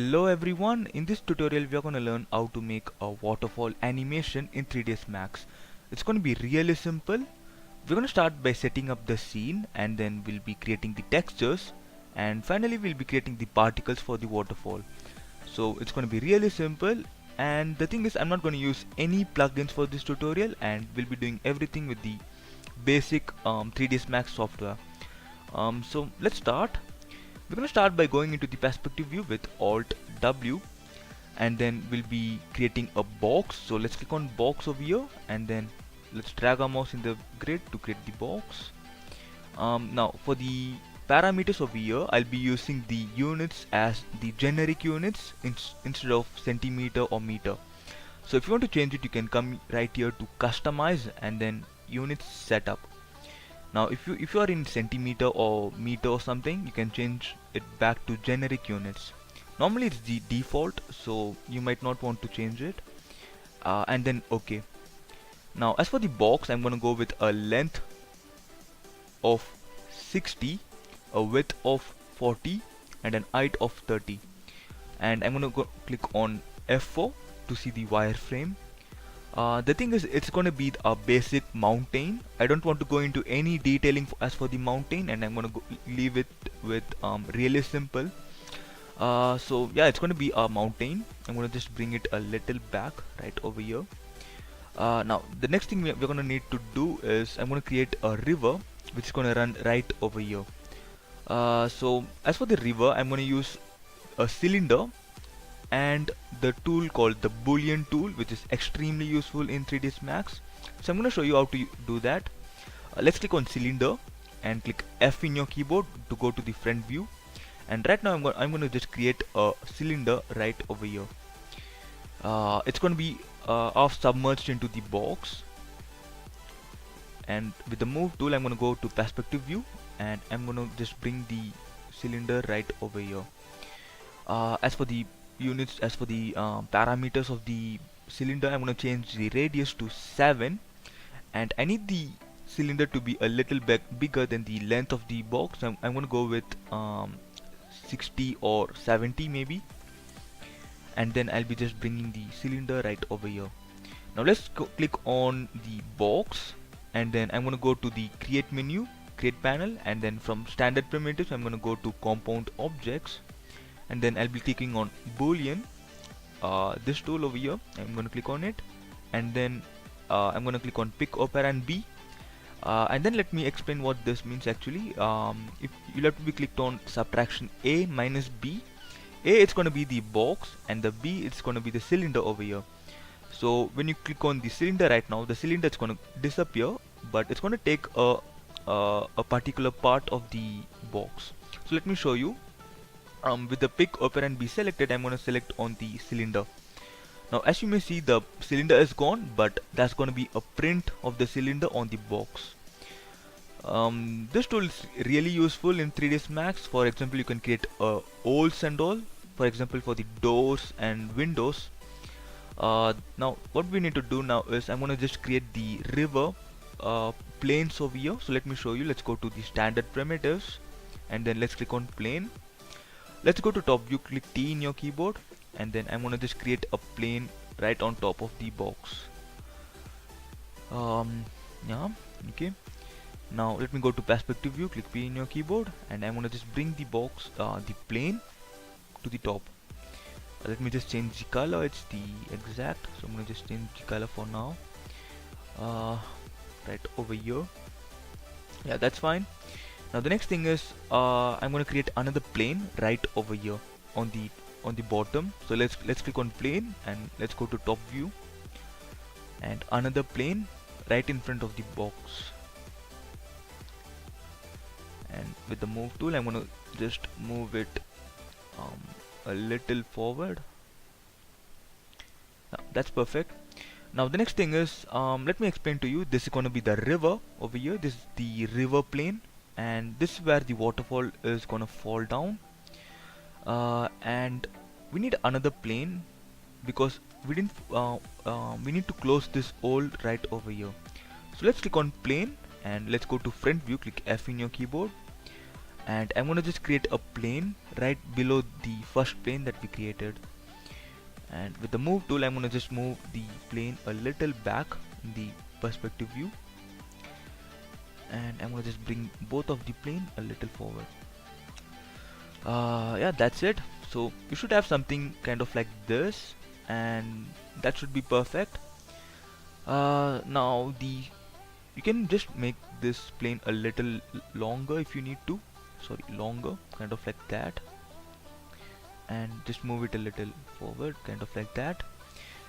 Hello everyone, in this tutorial we are going to learn how to make a waterfall animation in 3ds Max. It's going to be really simple. We're going to start by setting up the scene, and then we'll be creating the textures, and finally we'll be creating the particles for the waterfall. So it's going to be really simple, and the thing is I'm not going to use any plugins for this tutorial, and we'll be doing everything with the basic 3ds Max software. So let's start. We're going to start by going into the perspective view with Alt W, and then we'll be creating a box. So let's click on box over here, and then let's drag our mouse in the grid to create the box. Now for the parameters over here, I'll be using the units as the generic units instead of centimeter or meter. So if you want to change it, you can come right here to customize and then units setup. Now if you are in centimeter or meter or something, you can change it back to generic units. Normally it's the default, so you might not want to change it. And then OK. Now as for the box, I'm gonna go with a length of 60, a width of 40, and an height of 30. And I'm gonna go click on F4 to see the wireframe. The thing is, it's going to be a basic mountain. I don't want to go into any detailing as for the mountain, and I'm going to leave it with really simple. So yeah, it's going to be a mountain. I'm going to just bring it a little back right over here. Now the next thing we're going to need to do is I'm going to create a river which is going to run right over here. So as for the river, I'm going to use a cylinder and the tool called the Boolean tool, which is extremely useful in 3ds Max. So I'm going to show you how to do that. Let's click on cylinder and click F in your keyboard to go to the front view. And right now I'm going to just create a cylinder right over here. It's going to be half submerged into the box. And with the move tool, I'm going to go to perspective view, and I'm going to just bring the cylinder right over here. As for the units, as for the parameters of the cylinder, I'm going to change the radius to 7, and I need the cylinder to be a little bit bigger than the length of the box. I'm going to go with 60 or 70 maybe, and then I'll be just bringing the cylinder right over here. Now let's click on the box, and then I'm going to go to the create menu, create panel, and then from standard primitives I'm going to go to compound objects. And then I'll be clicking on Boolean, this tool over here. I'm going to click on it, and then I'm going to click on pick operand B, and then let me explain what this means actually. If you'll have to be clicked on subtraction A minus B. A, it's going to be the box, and the B, it's going to be the cylinder over here. So when you click on the cylinder right now, the cylinder is going to disappear, but it's going to take a particular part of the box. So let me show you. With the pick operand B selected, I'm going to select on the cylinder. Now as you may see, the cylinder is gone, but that's going to be a print of the cylinder on the box. This tool is really useful in 3ds Max. For example, you can create holes and all, for example for the doors and windows. Now what we need to do now is I'm going to just create the river planes over here. So let me show you. Let's go to the standard primitives, and then let's click on plane. Let's go to top view, click T in your keyboard, and then I'm gonna just create a plane right on top of the box. Yeah, okay. Now let me go to perspective view, click P in your keyboard, and I'm gonna just bring the box, the plane to the top. Let me just change the color, it's the exact, so I'm gonna just change the color for now. Right over here. Yeah, that's fine. Now the next thing is I'm going to create another plane right over here on the bottom. So let's click on plane, and let's go to top view, and another plane right in front of the box. And with the move tool, I'm going to just move it a little forward. That's perfect. Now the next thing is let me explain to you. This is going to be the river over here. This is the river plane, and this is where the waterfall is gonna fall down, and we need another plane because we didn't we need to close this hole right over here. So let's click on plane, and let's go to front view, click F in your keyboard, and I'm gonna just create a plane right below the first plane that we created. And with the move tool, I'm gonna just move the plane a little back in the perspective view, and I'm gonna just bring both of the plane a little forward. Yeah, that's it. So you should have something kind of like this, and that should be perfect. Now you can just make this plane a little longer if you need to. Sorry, longer, kind of like that, and just move it a little forward, kind of like that.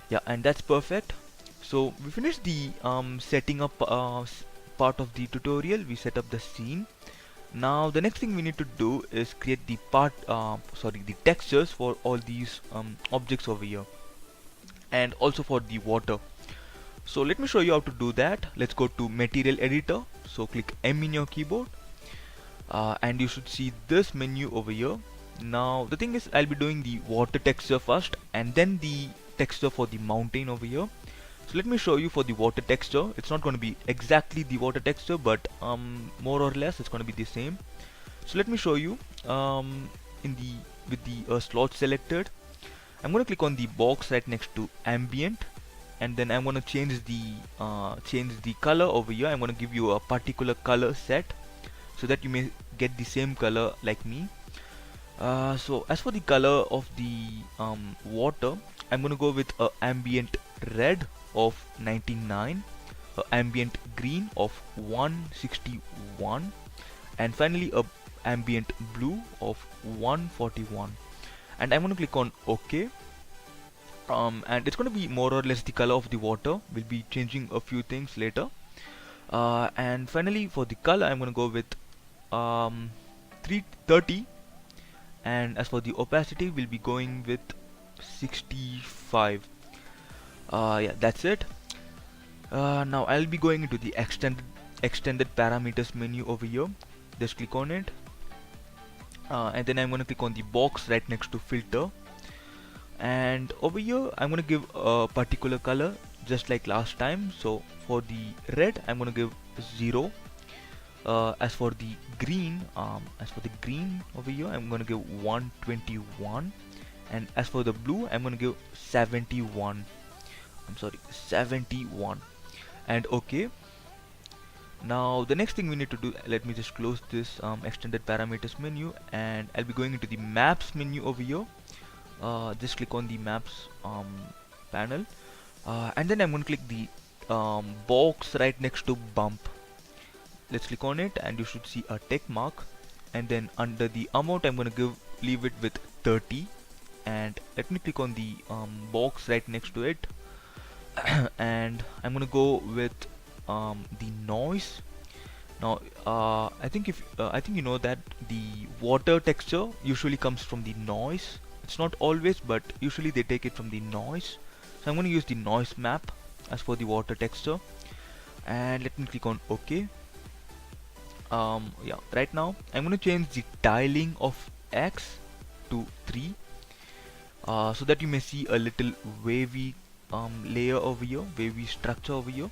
Yeah, and that's perfect. So we finished the setting up part of the tutorial. We set up the scene. Now the next thing we need to do is create the the textures for all these objects over here, and also for the water. So let me show you how to do that. Let's go to material editor. So click M in your keyboard, and you should see this menu over here. Now the thing is, I'll be doing the water texture first and then the texture for the mountain over here. So let me show you for the water texture. It's not going to be exactly the water texture, but more or less it's going to be the same. So let me show you in the with the slot selected. I'm going to click on the box right next to ambient, and then I'm going to change the color over here. I'm going to give you a particular color set so that you may get the same color like me. So as for the color of the water, I'm going to go with a ambient red of 99, ambient green of 161, and finally a ambient blue of 141. And I'm going to click on OK. And it's going to be more or less the color of the water. We'll be changing a few things later. And finally for the color, I'm going to go with 330, and as for the opacity, we'll be going with 65. Yeah, that's it. Now I'll be going into the extended parameters menu over here. Just click on it, and then I'm going to click on the box right next to filter, and over here I'm going to give a particular color just like last time. So for the red, I'm going to give 0. As for the green over here, I'm going to give 121, and as for the blue, I'm going to give 71. I'm sorry, 71, and okay. Now the next thing we need to do, let me just close this extended parameters menu, and I'll be going into the maps menu over here. Just click on the maps panel, and then I'm going to click the box right next to bump. Let's click on it, and you should see a tick mark, and then under the amount, I'm going to leave it with 30, and let me click on the box right next to it, and I'm going to go with the noise. Now I think you know that the water texture usually comes from the noise. It's not always, but usually they take it from the noise. So I'm going to use the noise map as for the water texture, and let me click on OK. Yeah, right now I'm going to change the tiling of X to 3, so that you may see a little wavy layer over here, wavy structure over here.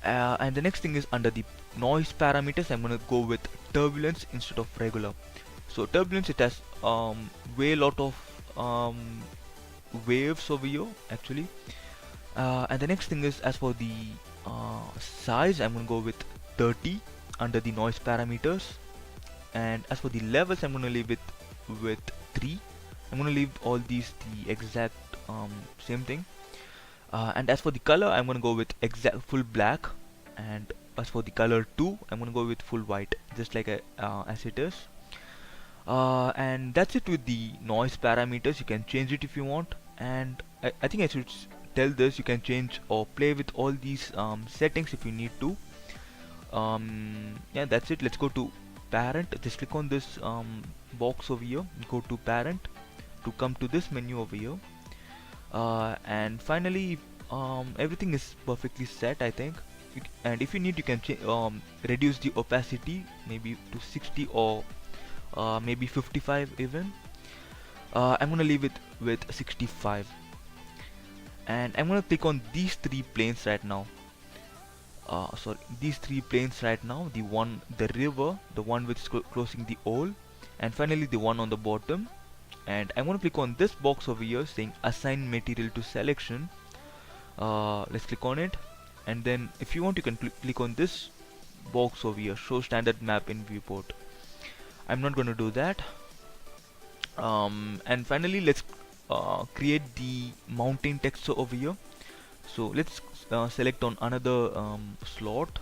And the next thing is under the noise parameters, I'm going to go with turbulence instead of regular. So turbulence, it has way lot of waves over here actually. And the next thing is, as for the size, I'm going to go with 30 under the noise parameters, and as for the levels, I'm going to leave it with 3. I'm going to leave all these the exact same thing, and as for the color, I'm going to go with exact full black, and as for the color 2, I'm going to go with full white, just like as it is. And that's it with the noise parameters. You can change it if you want, and I think I should tell this, you can change or play with all these settings if you need to. Yeah, that's it. Let's go to parent. Just click on this box over here, go to parent to come to this menu over here, and finally everything is perfectly set, I think. And if you need, you can reduce the opacity maybe to 60 or maybe 55 even. I'm gonna leave it with 65, and I'm gonna click on these 3 planes right now. sorry, these three planes right now, the one, the river, the one which is closing the hole, and finally the one on the bottom. And I'm going to click on this box over here saying assign material to selection. Let's click on it, and then if you want you can click on this box over here, show standard map in viewport. I'm not going to do that. And finally let's create the mountain texture over here. So let's select on another slot,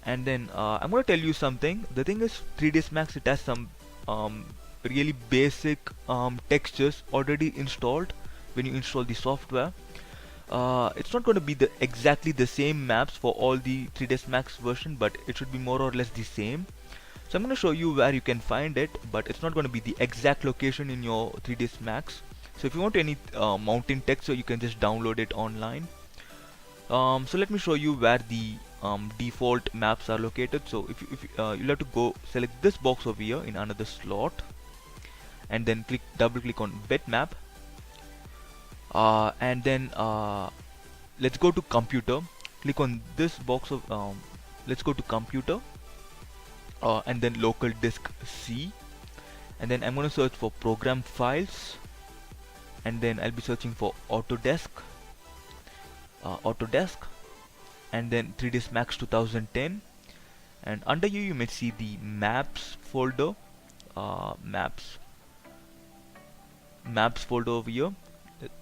and then I'm going to tell you something. The thing is 3ds Max, it has some really basic textures already installed when you install the software. It's not going to be exactly the same maps for all the 3ds Max version, but it should be more or less the same. So I'm going to show you where you can find it, but it's not going to be the exact location in your 3ds Max. So if you want any mountain texture, you can just download it online. So let me show you where the default maps are located. So if you'll have to go select this box over here in another slot, and then double click on bitmap, and then let's go to computer. Click on this box of let's go to computer, and then local disk C, and then I'm going to search for program files, and then I'll be searching for Autodesk, and then 3ds Max 2010, and under you may see the maps folder, maps folder over here.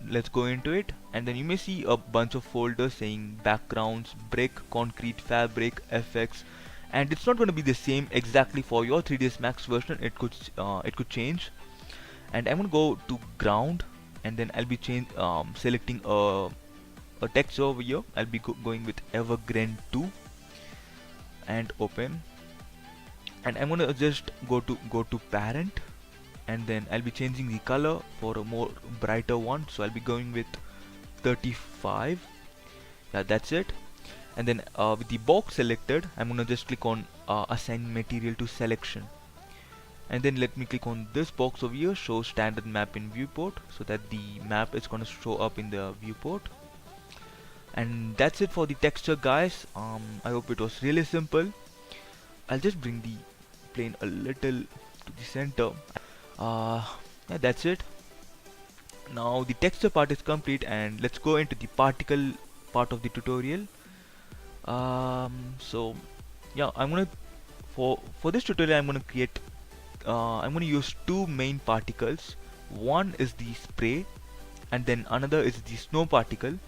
Let's go into it, and then you may see a bunch of folders saying backgrounds, brick, concrete, fabric, FX, and it's not going to be the same exactly for your 3ds Max version. It could change. And I'm going to go to ground, and then I'll be selecting a text over here. I'll be going with Evergreen 2 and open, and I'm going to just go to parent, and then I'll be changing the color for a more brighter one, so I'll be going with 35. Yeah, that's it. And then with the box selected, I'm gonna just click on assign material to selection, and then let me click on this box over here, show standard map in viewport, so that the map is gonna show up in the viewport. And that's it for the texture, guys. I hope it was really simple. I'll just bring the plane a little to the center. Yeah, that's it. Now the texture part is complete, and let's go into the particle part of the tutorial. So yeah, I'm gonna for this tutorial I'm gonna use two main particles. One is the spray, and then another is the snow particle.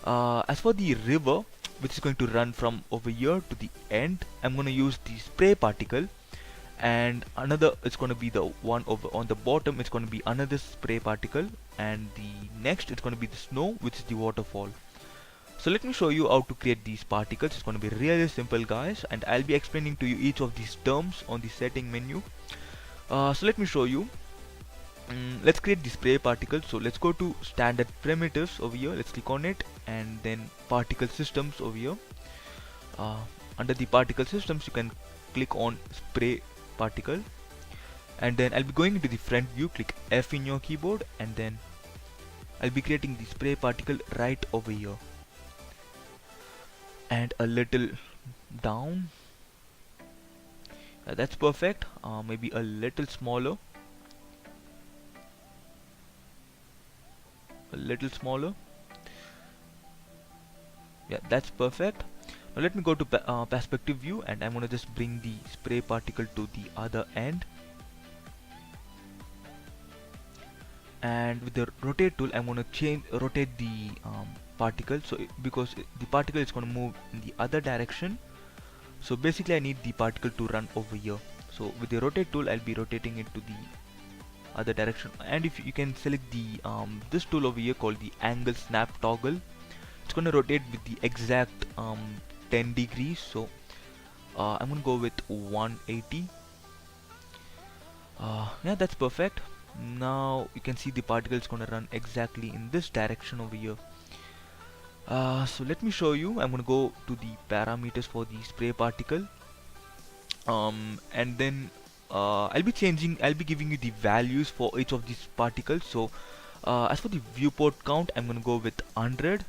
As for the river, which is going to run from over here to the end, I'm gonna use the spray particle, and another it's going to be the one over on the bottom. It's going to be another spray particle, and the next it's going to be the snow, which is the waterfall. So let me show you how to create these particles. It's going to be really simple, guys, and I'll be explaining to you each of these terms on the setting menu. So let me show you. Let's create the spray particle. So let's go to standard primitives over here. Let's click on it, and then particle systems over here. Under the particle systems, you can click on spray particle, and then I'll be going into the front view. Click F in your keyboard, and then I'll be creating the spray particle right over here, and a little down. That's perfect. Maybe a little smaller, yeah, that's perfect. Now let me go to perspective view, and I'm gonna just bring the spray particle to the other end, and with the rotate tool I'm gonna rotate the particle, so because the particle is gonna move in the other direction, so basically I need the particle to run over here. So with the rotate tool I'll be rotating it to the other direction, and if you can select the this tool over here called the angle snap toggle, it's gonna rotate with the exact 10 degrees. So I'm gonna go with 180. Yeah, that's perfect. Now you can see the particle is gonna run exactly in this direction over here. So let me show you. I'm gonna go to the parameters for the spray particle, and then I'll be giving you the values for each of these particles. So as for the viewport count, I'm gonna go with 100,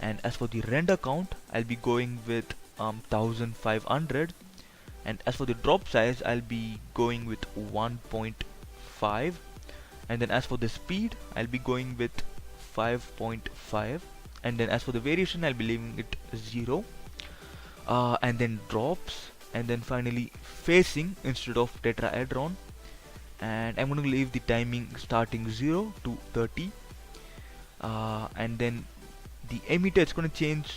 And as for the render count, I'll be going with 1500. And as for the drop size, I'll be going with 1.5. And then as for the speed, I'll be going with 5.5. And then as for the variation, I'll be leaving it 0. And then drops, and then finally facing instead of tetrahedron. And I'm going to leave the timing starting 0 to 30. And then the emitter, it's going to change.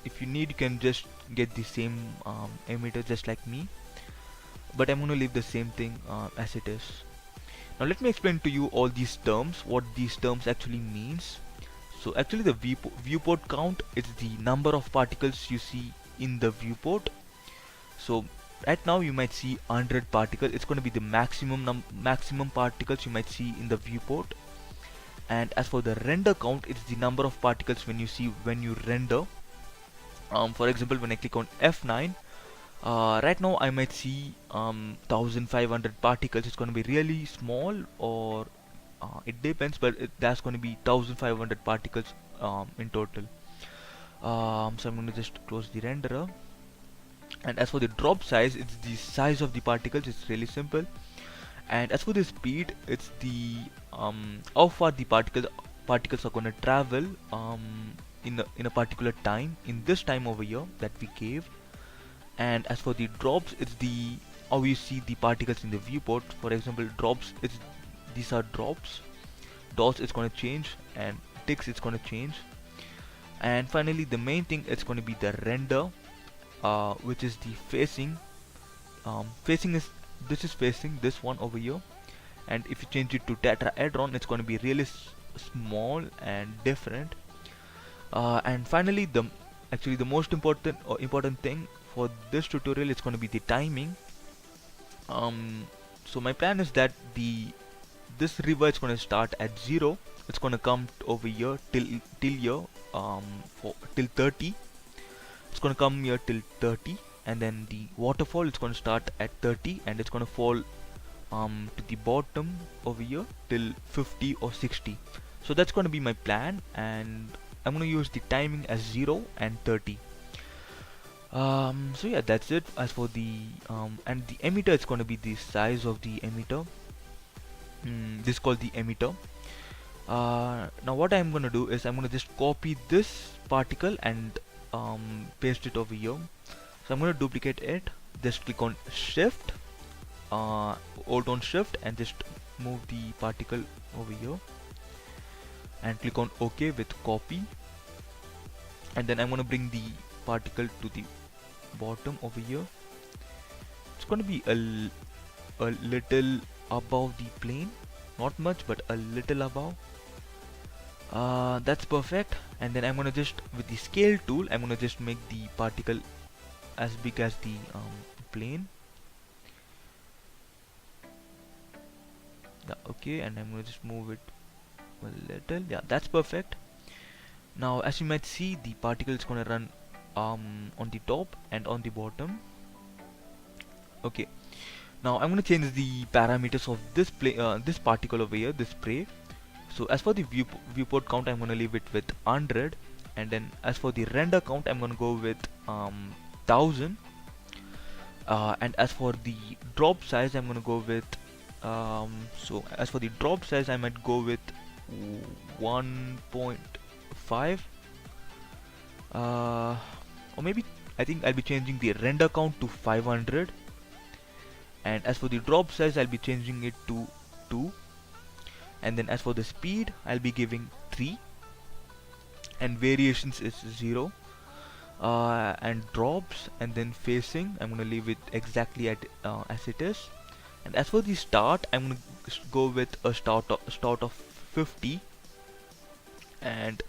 If you need, you can just get the same emitter just like me, but I'm going to leave the same thing as it is. Now let me explain to you all these terms, what these terms actually means. So actually the viewport count is the number of particles you see in the viewport. So right now you might see 100 particles. It's going to be the maximum particles you might see in the viewport. And as for the render count, it's the number of particles when you render. For example, when I click on F9, right now I might see 1500 particles. It's going to be really small, or it depends, but that's going to be 1500 particles in total. So I'm going to just close the renderer. And as for the drop size, it's the size of the particles. It's really simple. And as for the speed, it's the how far the particles are going to travel in a particular time, in this time over here that we gave. And as for the drops, it's the how you see the particles in the viewport. For example, drops, these are drops. Dots, it's going to change, and ticks, it's going to change. And finally, the main thing, it's going to be the render, which is the facing. Facing is facing this one over here, and if you change it to tetrahedron, it's going to be really small and different. And finally, the most important thing for this tutorial is going to be the timing. So my plan is that this river is going to start at 0. It's going to come over here till here till 30. It's going to come here till 30, and then the waterfall is going to start at 30, and it's going to fall to the bottom over here till 50 or 60. So that's going to be my plan, and I'm going to use the timing as 0 and 30. So yeah, that's it. As for the and the emitter, it's going to be the size of the emitter. This is called the emitter. Now what I'm going to do is I'm going to just copy this particle and paste it over here. So I'm going to duplicate it. Just click on shift, hold on shift, and just move the particle over here and click on OK with copy. And then I'm going to bring the particle to the bottom over here. It's going to be a little above the plane, not much, but a little above. That's perfect. And then I'm going to just, with the scale tool, I'm going to just make the particle as big as the plane. Yeah, okay, and I'm going to just move it a little. Yeah, that's perfect. Now as you might see, the particle is going to run on the top and on the bottom. Okay, now I'm going to change the parameters of this this particle over here, this spray. So as for the viewport count, I'm going to leave it with 100, and then as for the render count, I'm going to go with 1000. And as for the drop size, I'm going to go with so as for the drop size, I might go with 1.5, or maybe I think I'll be changing the render count to 500. And as for the drop size, I'll be changing it to 2. And then as for the speed, I'll be giving 3, and variations is 0. And drops, and then facing, I'm going to leave it exactly at as it is. And as for the start, I'm going to go with a start of 50, and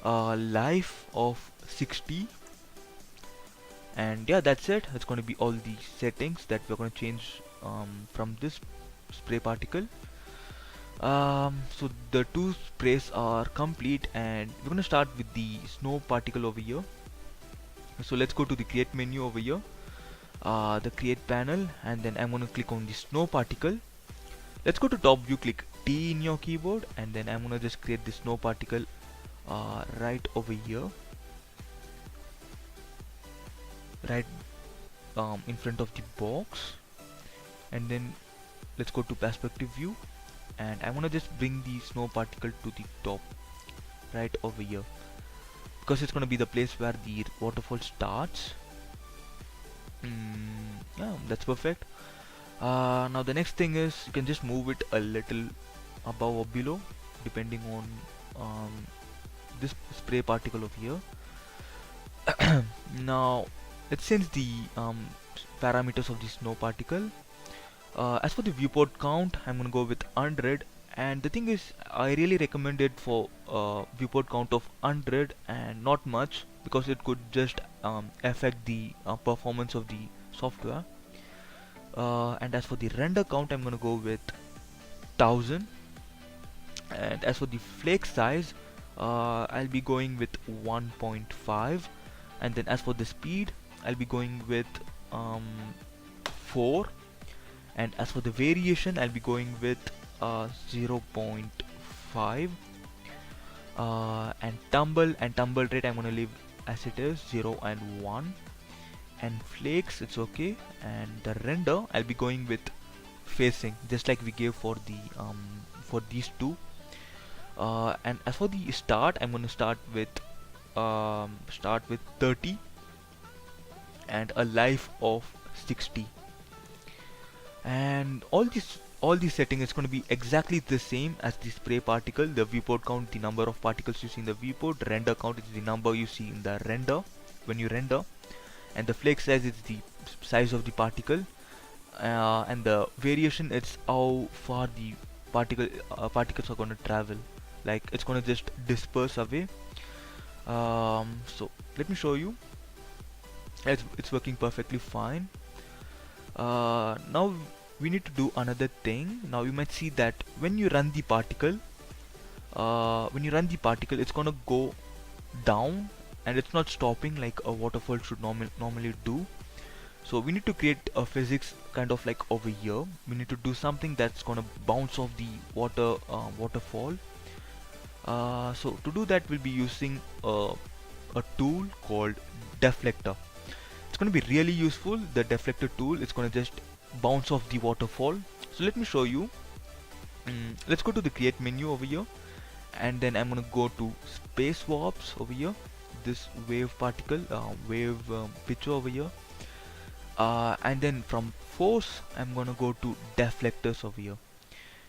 life of 60. And yeah, that's it. It's going to be all the settings that we're going to change from this spray particle. So the two sprays are complete, and we're going to start with the snow particle over here. So let's go to the create menu over here, the create panel, and then I'm going to click on the snow particle. Let's go to top view, click T in your keyboard, and then I'm going to just create the snow particle right over here, right in front of the box, and then let's go to perspective view, and I want to just bring the snow particle to the top right over here, because it's going to be the place where the waterfall starts. Yeah, that's perfect. Now the next thing is you can just move it a little above or below depending on this spray particle over here. Now let's change the parameters of the snow particle. As for the viewport count, I'm gonna go with 100, and the thing is I really recommend it for viewport count of 100 and not much, because it could just affect the performance of the software. And as for the render count, I'm gonna go with 1000, and as for the flake size, I'll be going with 1.5, and then as for the speed, I'll be going with 4, and as for the variation, I'll be going with 0.5, and tumble rate I'm gonna leave as it is, 0 and 1, and flakes it's okay, and the render I'll be going with facing, just like we gave for the for these two. And as for the start, I'm gonna start with 30 and a life of 60, and all these settings is going to be exactly the same as the spray particle. The viewport count, the number of particles you see in the viewport; render count is the number you see in the render when you render, and the flake size is the size of the particle, and the variation it's how far the particles are going to travel, like it's going to just disperse away. So let me show you. It's working perfectly fine. Now we need to do another thing. Now you might see that when you run the particle, it's gonna go down, and it's not stopping like a waterfall should normally do. So we need to create a physics kind of like over here. We need to do something that's gonna bounce off the waterfall. So to do that, we'll be using a tool called Deflector. It's going to be really useful. The Deflector tool, it's going to just bounce off the waterfall. So let me show you. Let's go to the create menu over here, and then I'm going to go to space warps over here, this wave particle, picture over here, and then from force I'm going to go to deflectors over here,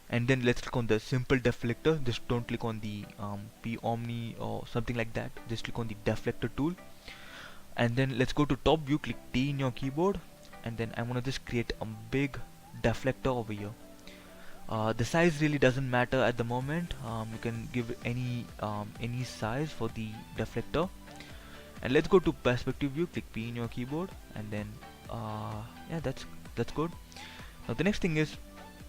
and then let's click on the simple deflector. Just don't click on the P Omni or something like that. Just click on the Deflector tool, and then let's go to top view, click T in your keyboard, and then I'm gonna just create a big deflector over here. The size really doesn't matter at the moment. You can give any size for the deflector, and let's go to perspective view, click P in your keyboard, and then yeah, that's good. Now the next thing is,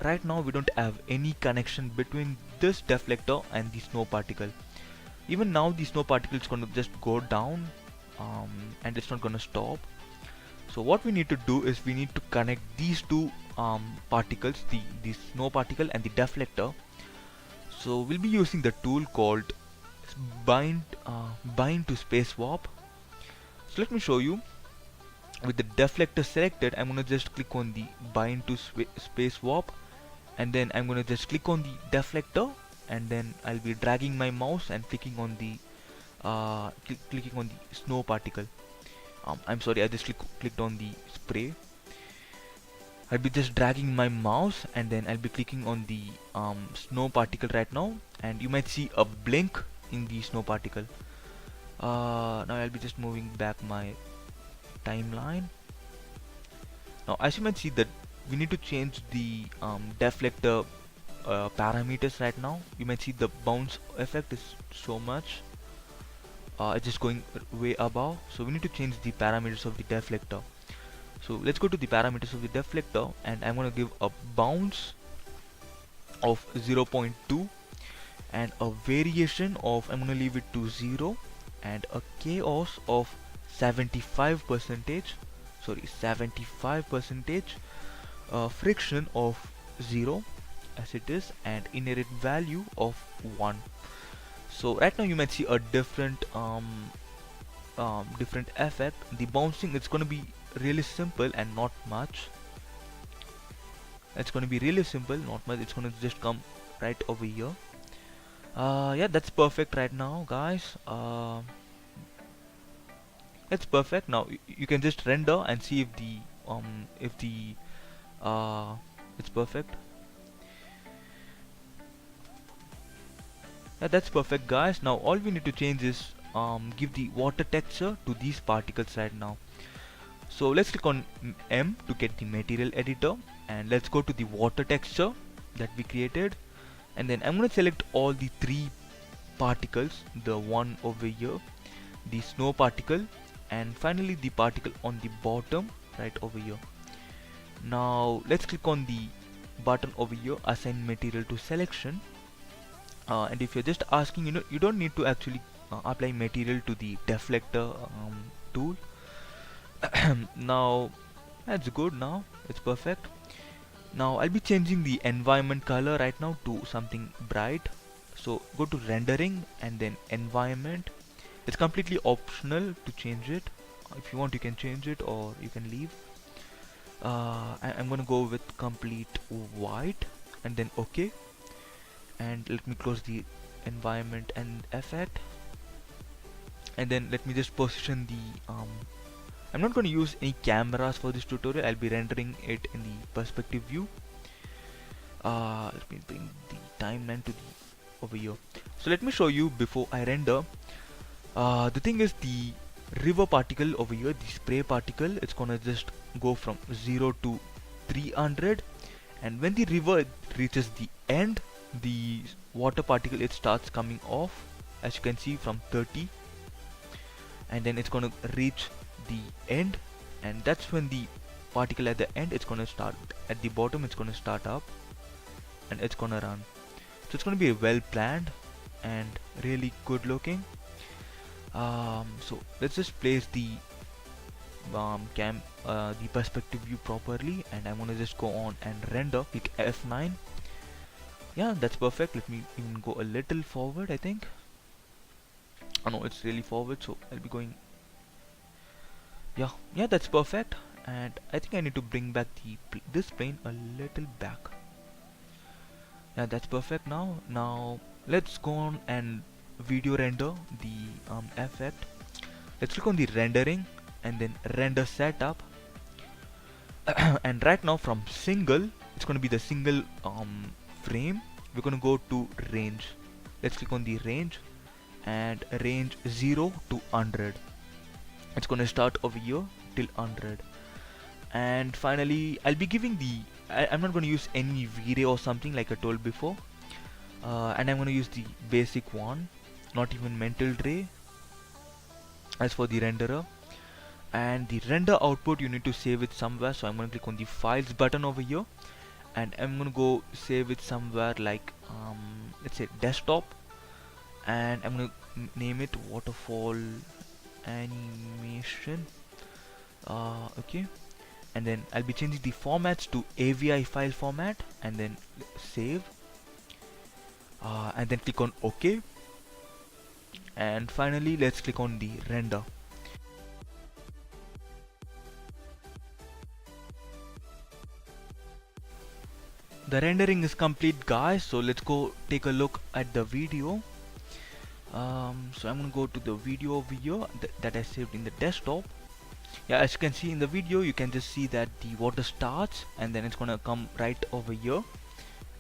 right now we don't have any connection between this deflector and the snow particle. Even now the snow particle is going to just go down, and it's not going to stop. So what we need to do is we need to connect these two particles, the snow particle and the deflector. So we'll be using the tool called bind to space warp. So let me show you. With the deflector selected, I'm going to just click on the bind to space warp, and then I'm going to just click on the deflector, and then I'll be dragging my mouse and clicking on the snow particle. I'm sorry, I just clicked on the spray. I'll be just dragging my mouse, and then I'll be clicking on the snow particle right now, and you might see a blink in the snow particle. Now I'll be just moving back my timeline. Now as you might see that we need to change the deflector parameters right now. You might see the bounce effect is so much. It's just going way above, so we need to change the parameters of the deflector. So let's go to the parameters of the deflector, and I'm going to give a bounce of 0.2 and a variation of, I'm going to leave it to 0, and a chaos of 75%, friction of 0 as it is, and inherent value of 1. So right now you might see a different different effect. The bouncing, it's gonna be really simple and not much. It's gonna be really simple, not much. It's gonna just come right over here. Yeah, that's perfect right now, guys. It's perfect. Now you can just render and see if the it's perfect. Yeah, that's perfect, guys. Now all we need to change is give the water texture to these particles right now. So let's click on M to get the material editor, and let's go to the water texture that we created, and then I'm going to select all the three particles, the one over here, the snow particle, and finally the particle on the bottom right over here. Now let's click on the button over here, assign material to selection, and if you're just asking, you don't need to actually apply material to the deflector tool. Now that's good. Now it's perfect. Now I'll be changing the environment color right now to something bright. So go to rendering and then environment. It's completely optional to change it. If you want, you can change it or you can leave. I'm gonna go with complete white and then OK. And let me close the environment and effect. And then let me just position the I'm not going to use any cameras for this tutorial. I'll be rendering it in the perspective view. Let me bring the timeline to the over here. So let me show you before I render. The thing is, the river particle over here, the spray particle, it's gonna just go from 0 to 300, and when the river reaches the end, the water particle, it starts coming off, as you can see, from 30, and then it's gonna reach the end, and that's when the particle at the end, it's gonna start at the bottom, it's gonna start up and it's gonna run. So it's gonna be well planned and really good looking. So let's just place the the perspective view properly, and I'm gonna just go on and render. Click F9. Yeah, that's perfect. Let me even go a little forward, I think. Oh no, it's really forward, so I'll be going. Yeah, that's perfect. And I think I need to bring back this plane a little back. Yeah, that's perfect now. Now let's go on and video render the effect. Let's click on the rendering and then render setup. And right now from single, it's going to be the single frame. We're going to go to range. Let's click on the range and range 0 to 100. It's going to start over here till 100. And finally, I'll be giving the I'm not going to use any V-ray or something like I told before, and I'm going to use the basic one, not even mental ray. As for the renderer and the render output, you need to save it somewhere, so I'm going to click on the files button over here, and I'm going to go save it somewhere like let's say desktop, and I'm going to name it waterfall animation. Okay, and then I'll be changing the formats to AVI file format, and then save, and then click on OK, and finally let's click on the render. The rendering is complete, guys, so let's go take a look at the video. So I'm gonna go to the video over here that I saved in the desktop. Yeah, as you can see in the video, you can just see that the water starts and then it's gonna come right over here,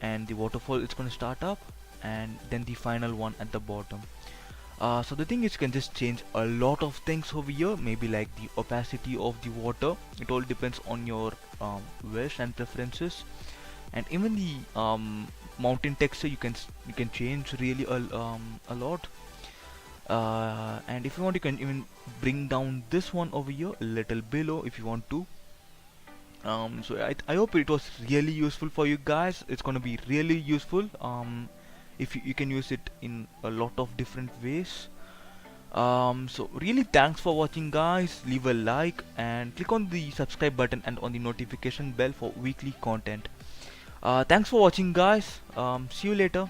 and the waterfall is gonna start up, and then the final one at the bottom. So the thing is, you can just change a lot of things over here, maybe like the opacity of the water. It all depends on your wish and preferences, and even the mountain texture you can change really a lot. And if you want, you can even bring down this one over here a little below if you want to. So I hope it was really useful for you guys. It's gonna be really useful if you can use it in a lot of different ways. So really thanks for watching, guys. Leave a like and click on the subscribe button and on the notification bell for weekly content. Thanks for watching, guys. See you later.